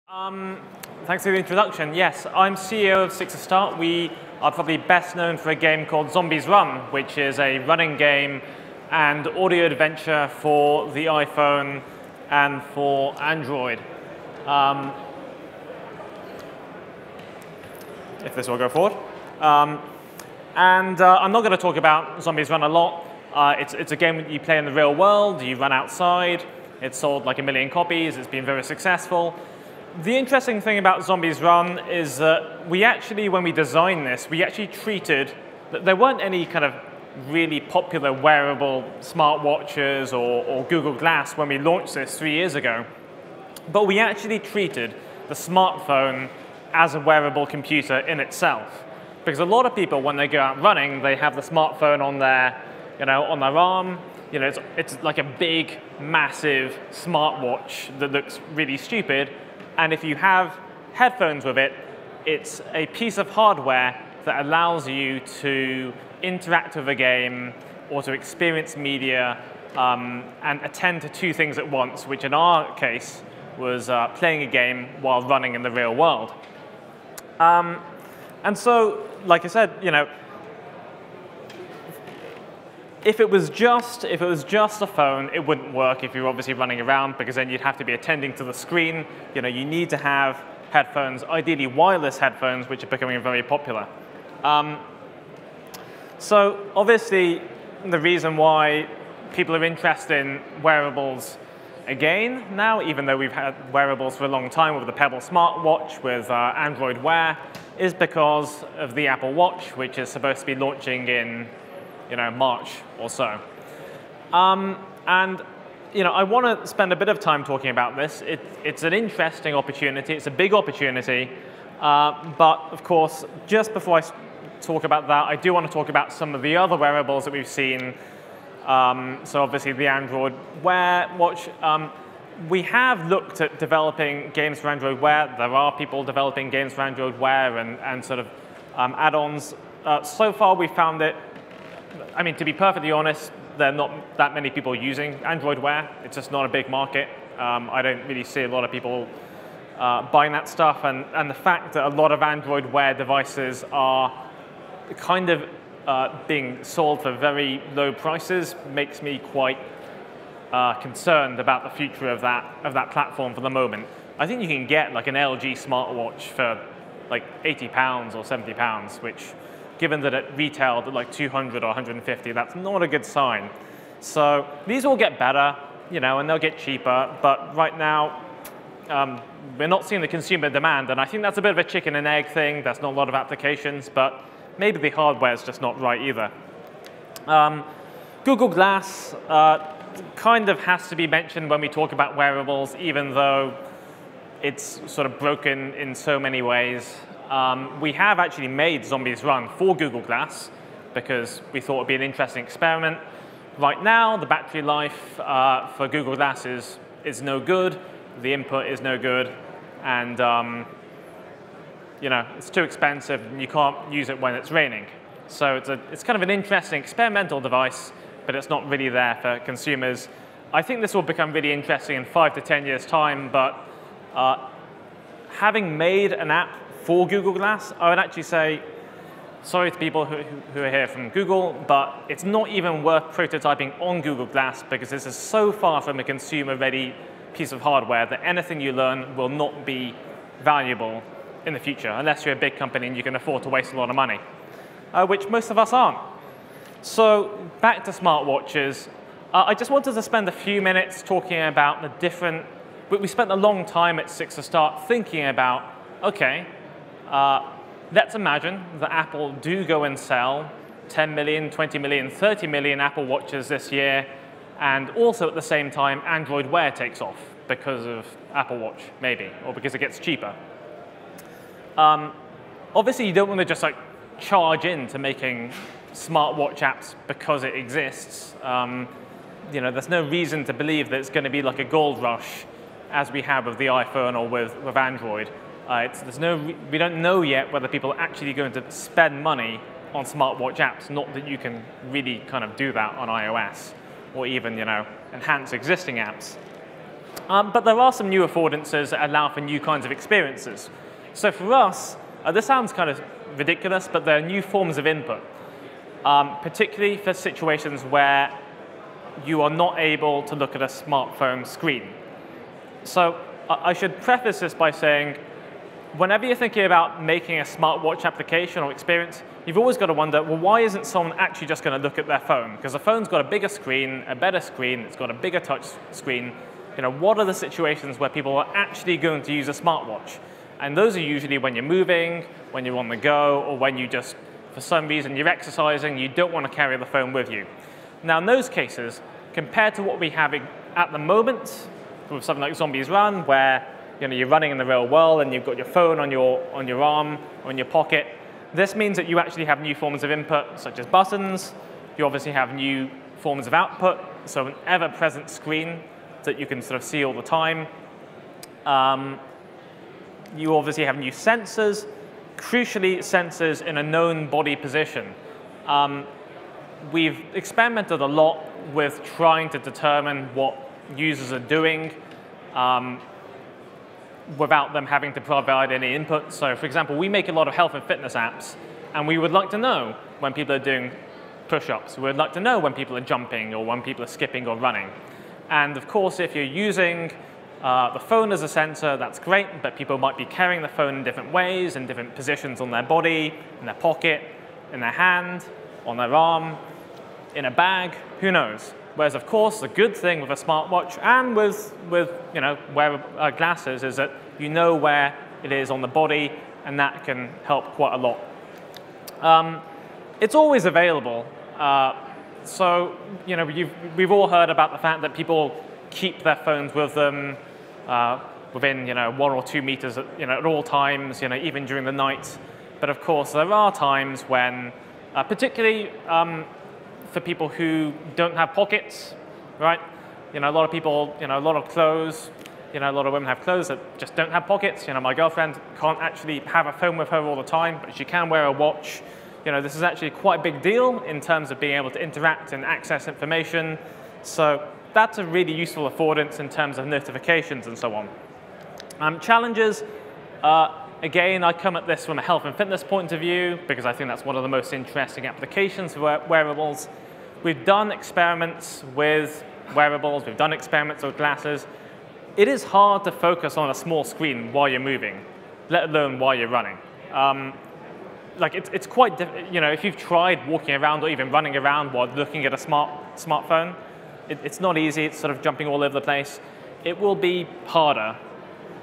Thanks for the introduction. Yes, I'm CEO of Six to Start. We are probably best known for a game called Zombies Run, which is a running game and audio adventure for the iPhone and for Android. If this will go forward. I'm not going to talk about Zombies Run a lot. It's a game that you play in the real world. You run outside. It's sold like 1 million copies. It's been very successful. The interesting thing about Zombies Run is that when we designed this, we actually treated that there weren't any kind of really popular wearable smartwatches or Google Glass when we launched this 3 years ago. But we actually treated the smartphone as a wearable computer in itself. Because a lot of people, when they go out running, they have the smartphone on their arm. It's like a big, massive smartwatch that looks really stupid. And if you have headphones with it, it's a piece of hardware that allows you to interact with a game or to experience media and attend to two things at once, which in our case was playing a game while running in the real world. And so, like I said, if it was just a phone, it wouldn't work if you're obviously running around, because then you'd have to be attending to the screen. You need to have headphones, ideally wireless headphones, which are becoming very popular. So obviously, the reason why people are interested in wearables again now, even though we've had wearables for a long time with the Pebble smartwatch, with Android Wear, is because of the Apple Watch, which is supposed to be launching in March or so. I want to spend a bit of time talking about this. It's an interesting opportunity. It's a big opportunity. But of course, just before I talk about that, I do want to talk about some of the other wearables that we've seen. So obviously the Android Wear watch. We have looked at developing games for Android Wear. There are people developing games for Android Wear and sort of add-ons. So far, we found it. To be perfectly honest, there are not that many people using Android Wear. It's just not a big market. I don't really see a lot of people buying that stuff. And the fact that a lot of Android Wear devices are kind of being sold for very low prices makes me quite concerned about the future of that platform for the moment. I think you can get like an LG smartwatch for like £80 or £70, which, given that it retailed at like 200 or 150, that's not a good sign. So these will get better, and they'll get cheaper. But right now, we're not seeing the consumer demand, and I think that's a bit of a chicken and egg thing. There's not a lot of applications, but maybe the hardware is just not right either. Google Glass kind of has to be mentioned when we talk about wearables, even though it's sort of broken in so many ways. We have actually made Zombies Run for Google Glass because we thought it would be an interesting experiment. Right now, the battery life for Google Glass is no good. The input is no good. And it's too expensive, and you can't use it when it's raining. So it's kind of an interesting experimental device, but it's not really there for consumers. I think this will become really interesting in 5 to 10 years' time, but having made an app for Google Glass, I would actually say, sorry to people who are here from Google, but it's not even worth prototyping on Google Glass, because this is so far from a consumer-ready piece of hardware that anything you learn will not be valuable in the future, unless you're a big company and you can afford to waste a lot of money, which most of us aren't. So back to smartwatches. I just wanted to spend a few minutes talking about the different. We spent a long time at Six to Start thinking about, okay, let's imagine that Apple do go and sell 10 million, 20 million, 30 million Apple Watches this year, and also at the same time Android Wear takes off because of Apple Watch, maybe, or because it gets cheaper. Obviously, you don't want to just charge into making smartwatch apps because it exists. There's no reason to believe that it's going to be like a gold rush as we have with the iPhone or with Android. We don't know yet whether people are actually going to spend money on smartwatch apps, not that you can really kind of do that on iOS or even enhance existing apps. But there are some new affordances that allow for new kinds of experiences. So for us, this sounds kind of ridiculous, but there are new forms of input, particularly for situations where you are not able to look at a smartphone screen. So I should preface this by saying, whenever you're thinking about making a smartwatch application or experience, you've always got to wonder, well, why isn't someone actually just going to look at their phone? Because the phone's got a bigger screen, a better screen, it's got a bigger touch screen. What are the situations where people are actually going to use a smartwatch? And those are usually when you're moving, when you're on the go, or when you just, for some reason, you're exercising, you don't want to carry the phone with you. Now, in those cases, compared to what we have at the moment with something like Zombies Run, where you're running in the real world and you've got your phone on your arm or in your pocket, this means that you actually have new forms of input, such as buttons. You obviously have new forms of output, so an ever-present screen that you can sort of see all the time. You obviously have new sensors, crucially sensors in a known body position. We've experimented a lot with trying to determine what users are doing without them having to provide any input. So for example, we make a lot of health and fitness apps, and we would like to know when people are doing push-ups. We would like to know when people are jumping or when people are skipping or running. And of course, if you're using the phone as a sensor, that's great, but people might be carrying the phone in different ways, in different positions on their body, in their pocket, in their hand, on their arm, in a bag, who knows? Whereas, of course, the good thing with a smartwatch and with wearable glasses is that you know where it is on the body, and that can help quite a lot. It's always available. So we've all heard about the fact that people keep their phones with them within 1 or 2 meters at all times, even during the night. But of course, there are times when, particularly for people who don't have pockets, right? A lot of people, a lot of clothes, a lot of women have clothes that just don't have pockets. My girlfriend can't actually have a phone with her all the time, but she can wear a watch. This is actually quite a big deal in terms of being able to interact and access information. So that's a really useful affordance in terms of notifications and so on. Challenges, again, I come at this from a health and fitness point of view because I think that's one of the most interesting applications for wearables. We've done experiments with wearables, we've done experiments with glasses. It is hard to focus on a small screen while you're moving, let alone while you're running. It's quite difficult. If you've tried walking around or even running around while looking at a smartphone, it's not easy. It's sort of jumping all over the place. It will be harder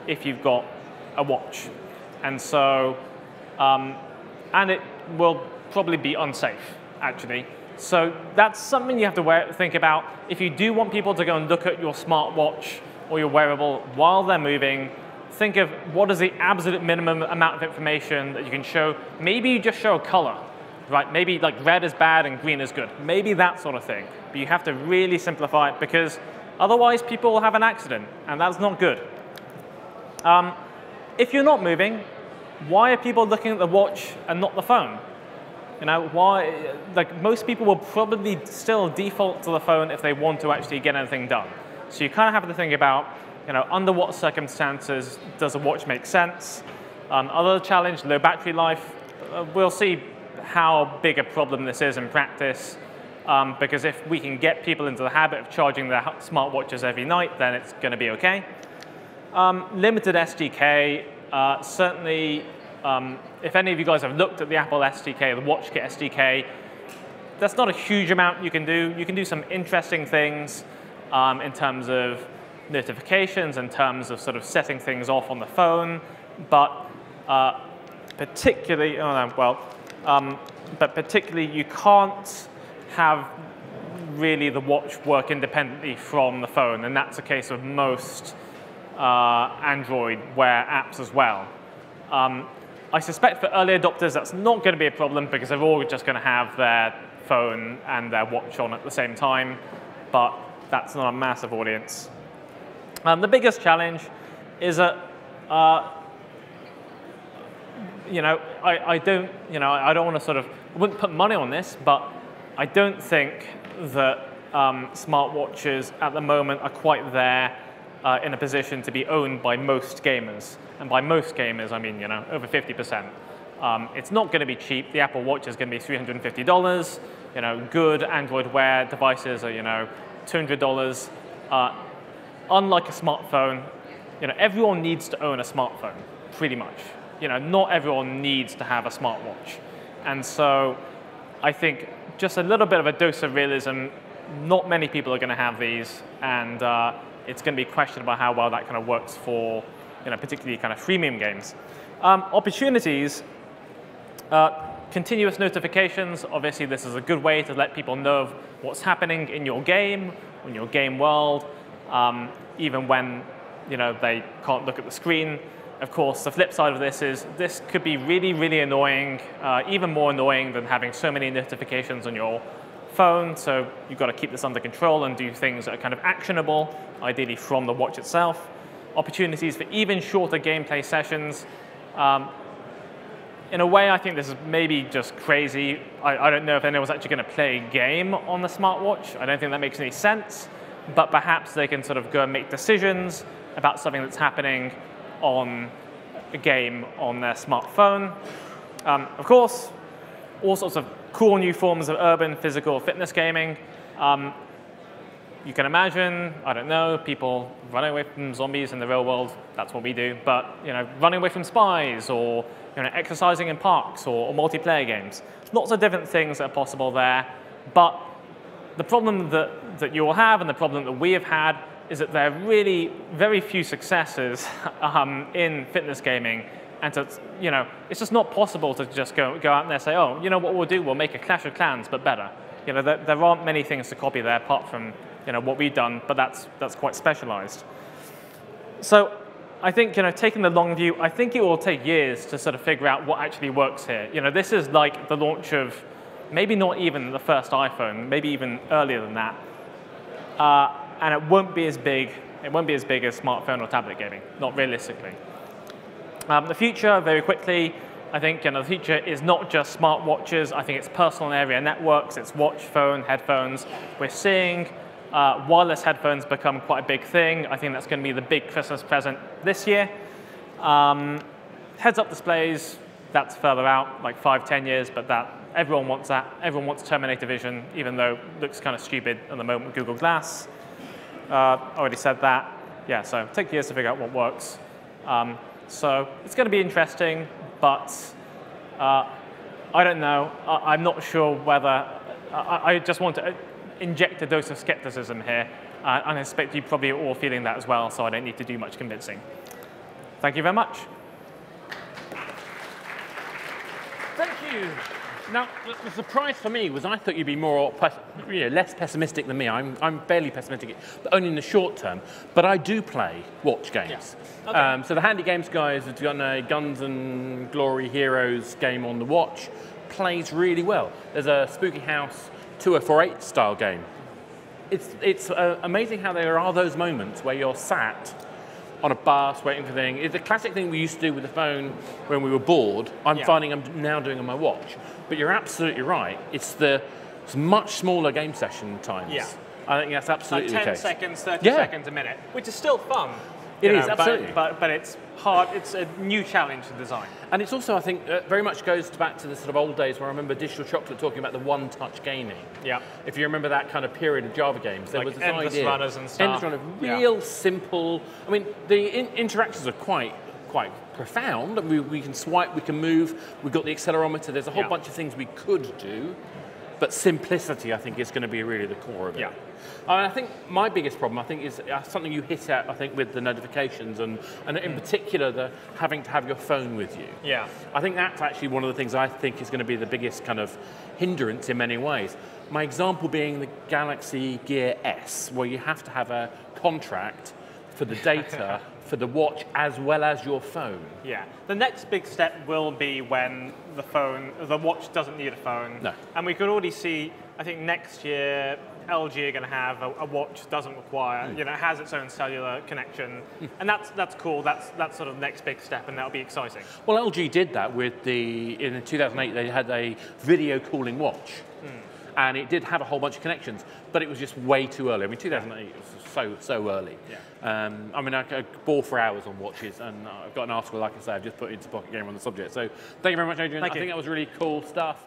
if you've got a watch. And so, and it will probably be unsafe, actually. So that's something you have to think about. If you do want people to go and look at your smartwatch or your wearable while they're moving, think of what is the absolute minimum amount of information that you can show. Maybe you just show a color, right? Maybe like red is bad and green is good. Maybe that sort of thing. But you have to really simplify it because otherwise people will have an accident, and that's not good. If you're not moving, why are people looking at the watch and not the phone? Why? Most people will probably still default to the phone if they want to actually get anything done. So you kind of have to think about, under what circumstances does a watch make sense? Other challenge, low battery life. We'll see how big a problem this is in practice, because if we can get people into the habit of charging their smartwatches every night, then it's going to be okay. Limited SDK, certainly, if any of you guys have looked at the Apple SDK, the WatchKit SDK, that's not a huge amount you can do. You can do some interesting things in terms of notifications, in terms of sort of setting things off on the phone, but particularly, you can't have really the watch work independently from the phone, and that's the case of most Android Wear apps as well. I suspect for early adopters that's not going to be a problem because they're all just going to have their phone and their watch on at the same time, but that's not a massive audience. The biggest challenge is that I don't want to sort of, I wouldn't put money on this, but I don't think that smartwatches at the moment are quite there in a position to be owned by most gamers. And by most gamers, I mean, over 50%. It's not going to be cheap. The Apple Watch is going to be $350. Good Android Wear devices are, $200. Unlike a smartphone, everyone needs to own a smartphone, pretty much. Not everyone needs to have a smartwatch. And so I think just a little bit of a dose of realism, not many people are going to have these, and it's going to be questionable how well that kind of works for, particularly kind of freemium games. Opportunities, continuous notifications. Obviously, this is a good way to let people know what's happening in your game, in your game world, even when they can't look at the screen. Of course, the flip side of this is this could be really, really annoying, even more annoying than having so many notifications on your phone. So you've got to keep this under control and do things that are kind of actionable, ideally from the watch itself. Opportunities for even shorter gameplay sessions. In a way, I think this is maybe just crazy. I don't know if anyone's actually going to play a game on the smartwatch. I don't think that makes any sense. But perhaps they can sort of go and make decisions about something that's happening on a game on their smartphone. Of course, all sorts of cool new forms of urban physical fitness gaming. You can imagine, I don't know, people running away from zombies in the real world. That's what we do. But running away from spies, or exercising in parks, or multiplayer games. Lots of different things that are possible there. But the problem that you will have, and the problem that we have had, is that there are really very few successes in fitness gaming, and it's just not possible to just go out there and say, oh, what we'll do? We'll make a Clash of Clans, but better. There aren't many things to copy there apart from what we've done, but that's quite specialized. So I think taking the long view, I think it will take years to sort of figure out what actually works here. This is like the launch of maybe not even the first iPhone, maybe even earlier than that. And it won't be as big. It won't be as big as smartphone or tablet gaming, not realistically. The future, very quickly, I think the future is not just smartwatches. I think it's personal area networks. It's watch, phone, headphones. We're seeing wireless headphones become quite a big thing. I think that's going to be the big Christmas present this year. Heads-up displays, that's further out, like 5–10 years, but everyone wants that. Everyone wants Terminator vision, even though it looks kind of stupid at the moment with Google Glass. Already said that. Yeah, so take years to figure out what works. So it's going to be interesting, but I don't know. I'm not sure whether. I just want to inject a dose of skepticism here, and I expect you probably are all feeling that as well, so I don't need to do much convincing. Thank you very much. Thank you. Now, the surprise for me was I thought you'd be less pessimistic than me. I'm fairly pessimistic, but only in the short term. But I do play watch games. Yeah. Okay. So the Handy Games guys have done a Guns and Glory Heroes game on the watch. Plays really well. There's a Spooky House 2048 style game. It's amazing how there are those moments where you're sat on a bus waiting for things. It's a classic thing we used to do with the phone when we were bored. I'm finding I'm now doing on my watch. But you're absolutely right. It's much smaller game session times. Yeah. I think that's absolutely like 10 the case. 10 seconds, 30 seconds a minute, which is still fun. It is, absolutely. But it's hard. It's a new challenge to design. And it's also, I think, very much goes back to the sort of old days where I remember Digital Chocolate talking about the one-touch gaming. Yeah. If you remember that kind of period of Java games, there was this endless idea. runners and stuff. Endless runners, real simple. I mean, the interactions are quite profound. We can swipe, we can move. We've got the accelerometer. There's a whole bunch of things we could do. But simplicity, I think, is going to be really the core of it. Yeah. I think my biggest problem, I think, is something you hit at, I think, with the notifications and in particular, the having to have your phone with you. Yeah. I think that's actually one of the things I think is going to be the biggest kind of hindrance in many ways. My example being the Galaxy Gear S, where you have to have a contract for the data for the watch as well as your phone. Yeah. The next big step will be when the watch doesn't need a phone. No. And we could already see, I think next year, LG are going to have a watch doesn't require, it has its own cellular connection, and that's cool. That's sort of the next big step, and that'll be exciting. Well, LG did that with in 2008. They had a video calling watch, and it did have a whole bunch of connections, but it was just way too early. I mean, 2008 was so early. Yeah. I mean, I could bore for hours on watches, and I've got an article, like I say, I've just put into Pocket Gamer on the subject. So thank you very much, Adrian. I think that was really cool stuff.